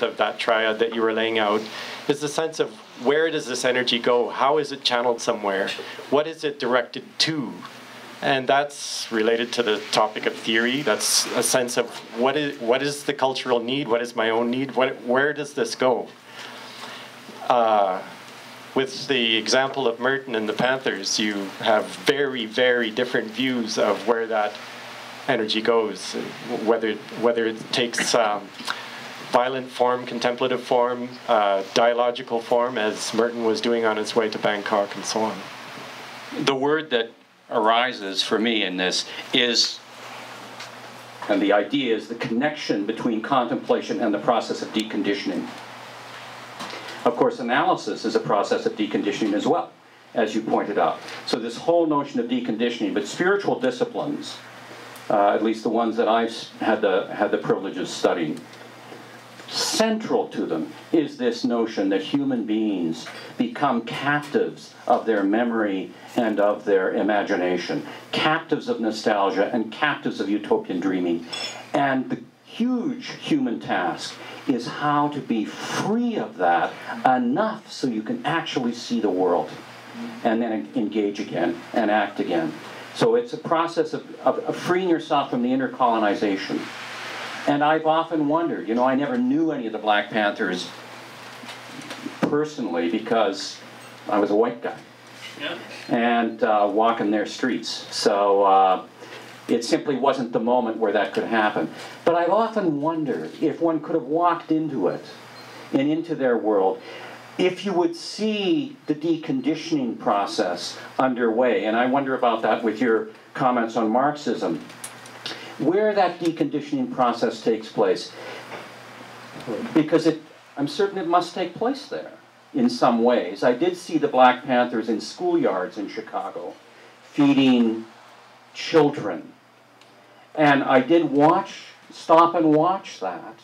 of that triad that you were laying out is the sense of where does this energy go? How is it channeled somewhere? What is it directed to? And that's related to the topic of theory. That's a sense of what is the cultural need? What is my own need? Where does this go? With the example of Merton and the Panthers, you have very, very different views of where that energy goes, whether it takes violent form, contemplative form, dialogical form, as Merton was doing on his way to Bangkok, and so on. The word that arises for me in this is, and the idea is, the connection between contemplation and the process of deconditioning. Of course, analysis is a process of deconditioning as well, as you pointed out. So this whole notion of deconditioning, but spiritual disciplines, at least the ones that I've had the privilege of studying, central to them is this notion that human beings become captives of their memory and of their imagination, captives of nostalgia and captives of utopian dreaming. And the huge human task is how to be free of that enough so you can actually see the world and then engage again and act again. So it's a process of freeing yourself from the inner colonization. And I've often wondered, I never knew any of the Black Panthers personally because I was a white guy. Yeah. And walking their streets. So it simply wasn't the moment where that could happen. But I've often wondered if one could have walked into it and into their world, if you would see the deconditioning process underway. And I wonder about that with your comments on Marxism. Where that deconditioning process takes place. Because I'm certain it must take place there in some ways. I did see the Black Panthers in schoolyards in Chicago feeding children. And I did stop and watch that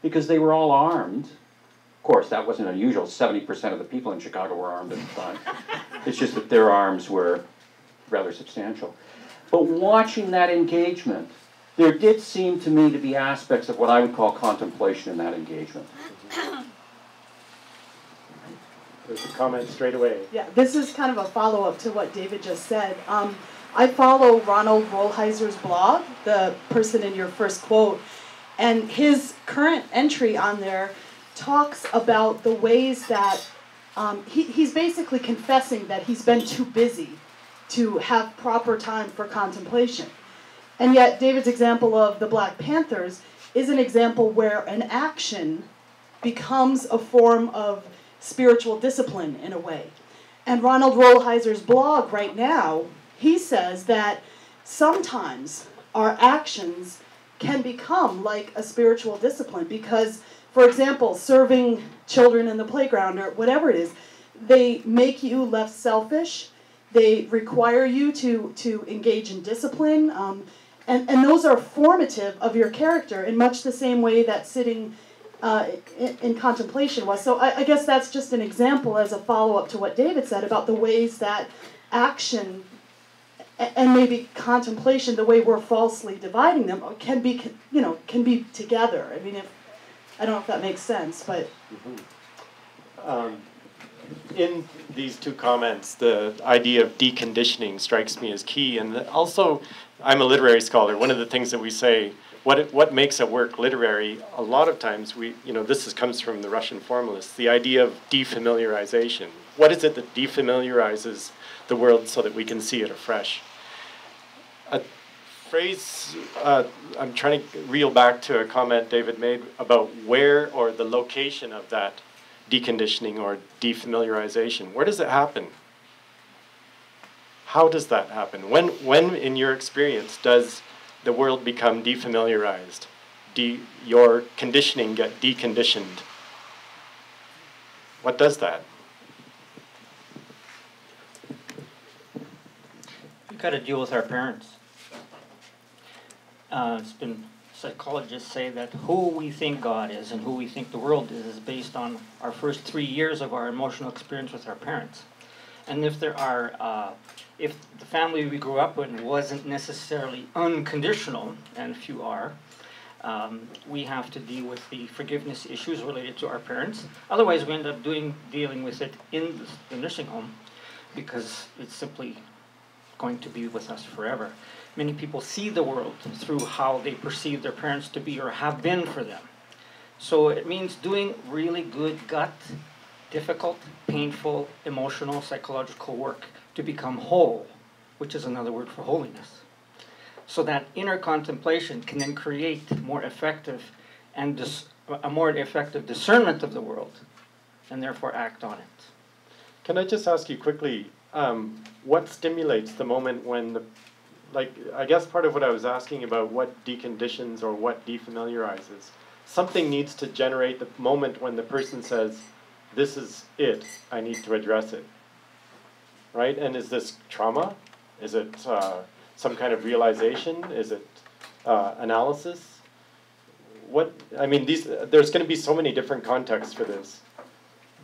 because they were all armed. Of course, that wasn't unusual. 70% of the people in Chicago were armed at the time. It's just that their arms were rather substantial. But watching that engagement, there did seem to me to be aspects of what I would call contemplation in that engagement. There's a comment straight away. Yeah, this is kind of a follow-up to what David just said. I follow Ronald Rolheiser's blog, the person in your first quote, and his current entry on there talks about the ways that he's basically confessing that he's been too busy to have proper time for contemplation. And yet David's example of the Black Panthers is an example where an action becomes a form of spiritual discipline in a way. And Ronald Rolheiser's blog right now, he says that sometimes our actions can become like a spiritual discipline because, for example, serving children in the playground or whatever it is, they make you less selfish, they require you to engage in discipline, and those are formative of your character in much the same way that sitting in contemplation was. So I guess that's just an example as a follow-up to what David said about the ways that action and maybe contemplation, the way we're falsely dividing them, can be together. I mean, I don't know if that makes sense, but... In these two comments, the idea of deconditioning strikes me as key. And also, I'm a literary scholar. One of the things that we say, what makes a work literary, a lot of times this comes from the Russian formalists, the idea of defamiliarization. What is it that defamiliarizes the world so that we can see it afresh? A phrase, I'm trying to reel back to a comment David made about where or the location of that deconditioning or defamiliarization. Where does it happen? How does that happen? When in your experience, does the world become defamiliarized? Your conditioning get deconditioned? What does that? We've got to deal with our parents. It's been psychologists say that who we think God is and who we think the world is based on our first 3 years of our emotional experience with our parents. And if the family we grew up in wasn't necessarily unconditional, and few are, We have to deal with the forgiveness issues related to our parents. Otherwise, we end up dealing with it in the nursing home because it's simply going to be with us forever. Many people see the world through how they perceive their parents to be or have been for them. So it means doing really good gut, difficult, painful, emotional, psychological work to become whole, which is another word for holiness. So that inner contemplation can then create more effective and a more effective discernment of the world, and therefore act on it. Can I just ask you quickly, what stimulates the moment when I guess part of what I was asking about what deconditions or what defamiliarizes, something needs to generate the moment when the person says, this is it, I need to address it, right? And is this trauma? Is it some kind of realization? Is it analysis? There's going to be so many different contexts for this.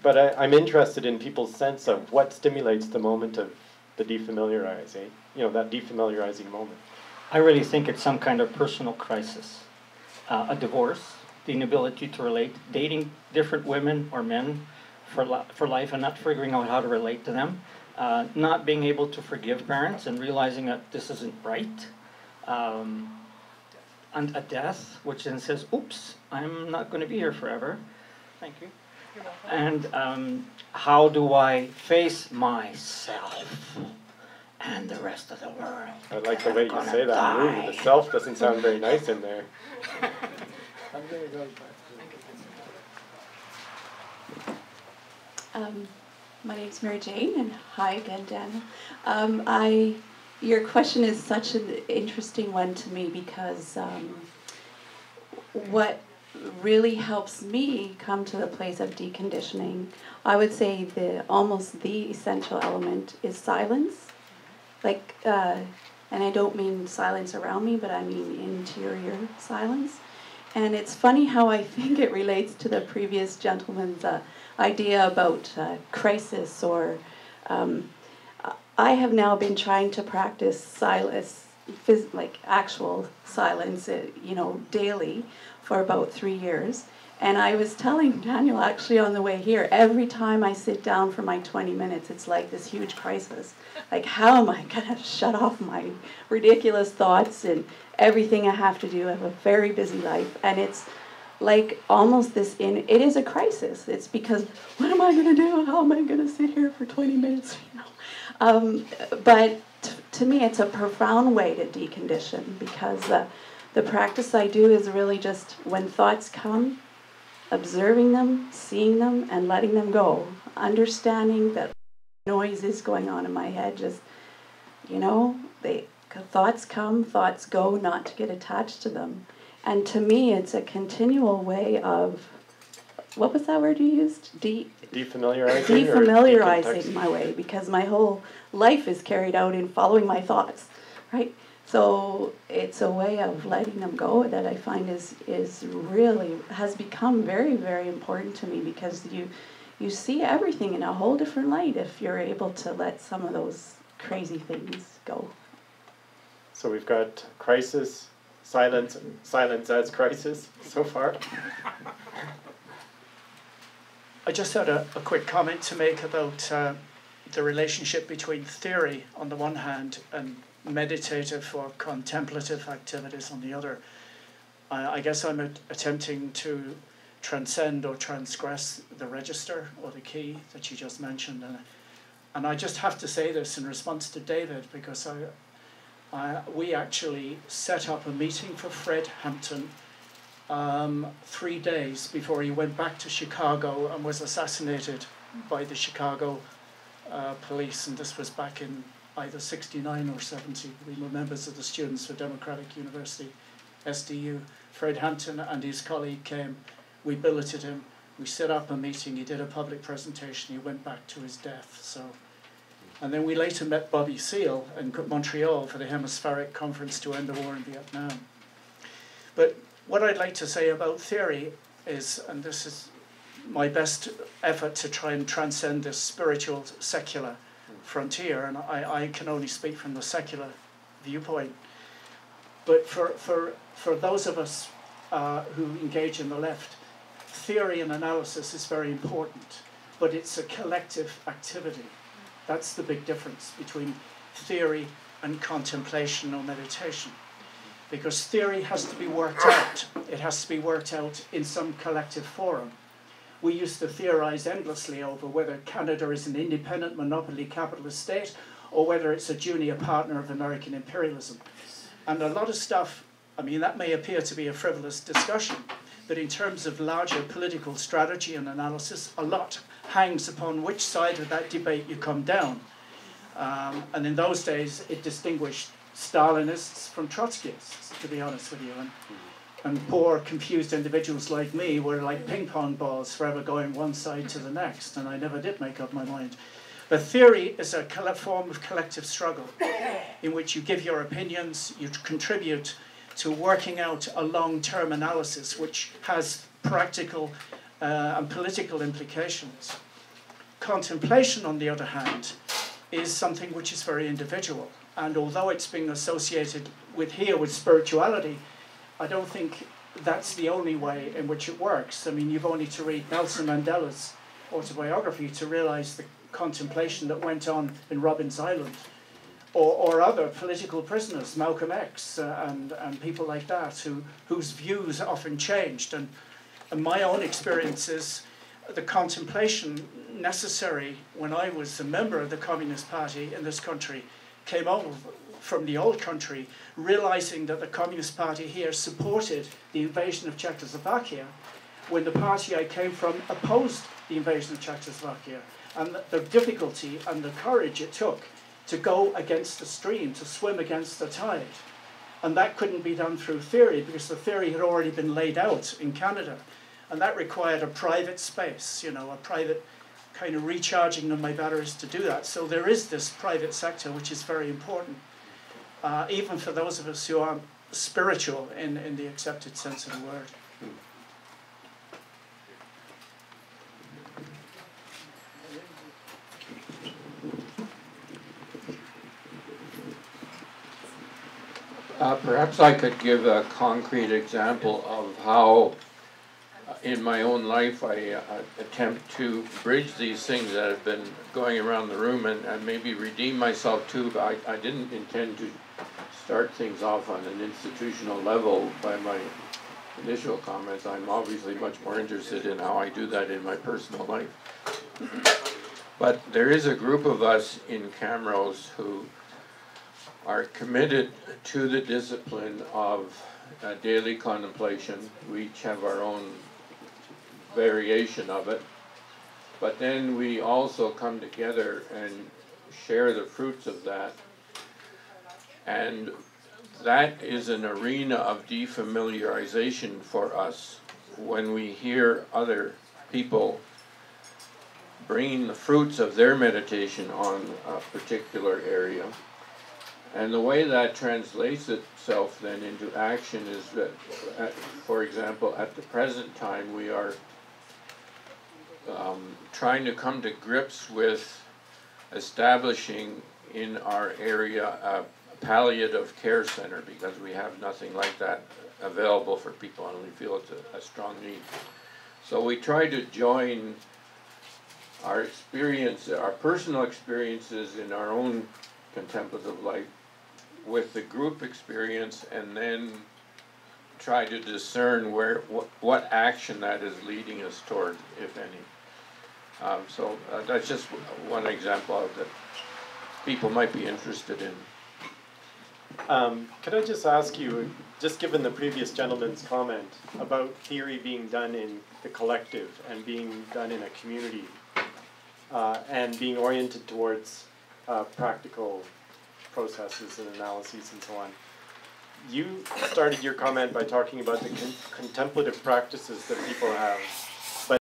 But I'm interested in people's sense of what stimulates the moment of the defamiliarizing, that defamiliarizing moment. I really think it's some kind of personal crisis. A divorce, the inability to relate, dating different women or men for life and not figuring out how to relate to them, not being able to forgive parents and realizing that this isn't right, and a death, which then says, oops, I'm not going to be here forever. Thank you. And how do I face myself and the rest of the world? I like the way you say that. Ooh, the self doesn't sound very nice in there. My name's Mary Jane, and hi again, Daniel. Your question is such an interesting one to me because what really helps me come to the place of deconditioning, I would say almost the essential element is silence. And I don't mean silence around me, but I mean interior silence. And it's funny how I think it relates to the previous gentleman's idea about crisis, or I have now been trying to practice silence, actual silence, daily for about 3 years. And I was telling Daniel actually on the way here, every time I sit down for my 20 minutes, it's like this huge crisis. Like, how am I going to shut off my ridiculous thoughts and everything I have to do? I have a very busy life. And it's like almost it is a crisis. It's because, what am I going to do? How am I going to sit here for 20 minutes? But to me, it's a profound way to decondition, because the practice I do is really just when thoughts come, observing them, seeing them, and letting them go. Understanding that noise is going on in my head. Just, thoughts come, thoughts go, not to get attached to them. And to me, it's a continual way of, what was that word you used? Defamiliarizing? Defamiliarizing my way, because my whole life is carried out in following my thoughts, right? So it's a way of letting them go that I find is really, has become very, very important to me, because you see everything in a whole different light if you're able to let some of those crazy things go. So we've got crisis, silence as crisis so far. I just had a quick comment to make about the relationship between theory on the one hand and meditative or contemplative activities on the other. I guess I'm attempting to transcend or transgress the register or the key that you just mentioned. And I just have to say this in response to David, because we actually set up a meeting for Fred Hampton 3 days before he went back to Chicago and was assassinated by the Chicago police. And this was back in either 69 or 70. We were members of the Students for Democratic University, SDU. Fred Hampton and his colleague came. We billeted him. We set up a meeting. He did a public presentation. He went back to his death. And then we later met Bobby Seale in Montreal for the Hemispheric Conference to End the War in Vietnam. But what I'd like to say about theory is, and this is my best effort to try and transcend this spiritual secular frontier, and I can only speak from the secular viewpoint. But for those of us who engage in the left, theory and analysis is very important, but it's a collective activity. That's the big difference between theory and contemplation or meditation. Because theory has to be worked out. It has to be worked out in some collective forum. We used to theorize endlessly over whether Canada is an independent monopoly capitalist state or whether it's a junior partner of American imperialism. And a lot of stuff, I mean, that may appear to be a frivolous discussion, but in terms of larger political strategy and analysis, a lot hangs upon which side of that debate you come down. And in those days, it distinguished Stalinists from Trotskyists, to be honest with you. And poor, confused individuals like me were like ping pong balls, forever going one side to the next, and I never did make up my mind. But theory is a form of collective struggle in which you give your opinions, you contribute to working out a long-term analysis which has practical and political implications. Contemplation, on the other hand, is something which is very individual. And although it's being associated with spirituality, I don't think that's the only way in which it works. I mean, you've only to read Nelson Mandela's autobiography to realize the contemplation that went on in Robben's Island, or other political prisoners, Malcolm X and people like that, whose views often changed. And my own experience is the contemplation necessary when I was a member of the Communist Party in this country came over from the old country, realizing that the Communist Party here supported the invasion of Czechoslovakia when the party I came from opposed the invasion of Czechoslovakia, and the difficulty and the courage it took to go against the stream, to swim against the tide. And that couldn't be done through theory because the theory had already been laid out in Canada. And that required a private space, you know, a private kind of recharging of my batteries to do that. So there is this private sector which is very important, even for those of us who are spiritual in the accepted sense of the word. Perhaps I could give a concrete example of how in my own life I attempt to bridge these things that have been going around the room and maybe redeem myself too. But I didn't intend to start things off on an institutional level by my initial comments. I'm obviously much more interested in how I do that in my personal life. But there is a group of us in Camrose who are committed to the discipline of daily contemplation. We each have our own variation of it, but then we also come together and share the fruits of that, and that is an arena of defamiliarization for us when we hear other people bringing the fruits of their meditation on a particular area. And the way that translates itself then into action is that, for example, at the present time we are trying to come to grips with establishing in our area a palliative care center, because we have nothing like that available for people and we feel it's a strong need. So we try to join our experience, our personal experiences in our own contemplative life with the group experience, and then try to discern what action that is leading us toward, if any. So that's just one example of that people might be interested in. Could I just ask you, just given the previous gentleman's comment about theory being done in the collective and being done in a community, and being oriented towards practical processes and analyses and so on. You started your comment by talking about the contemplative practices that people have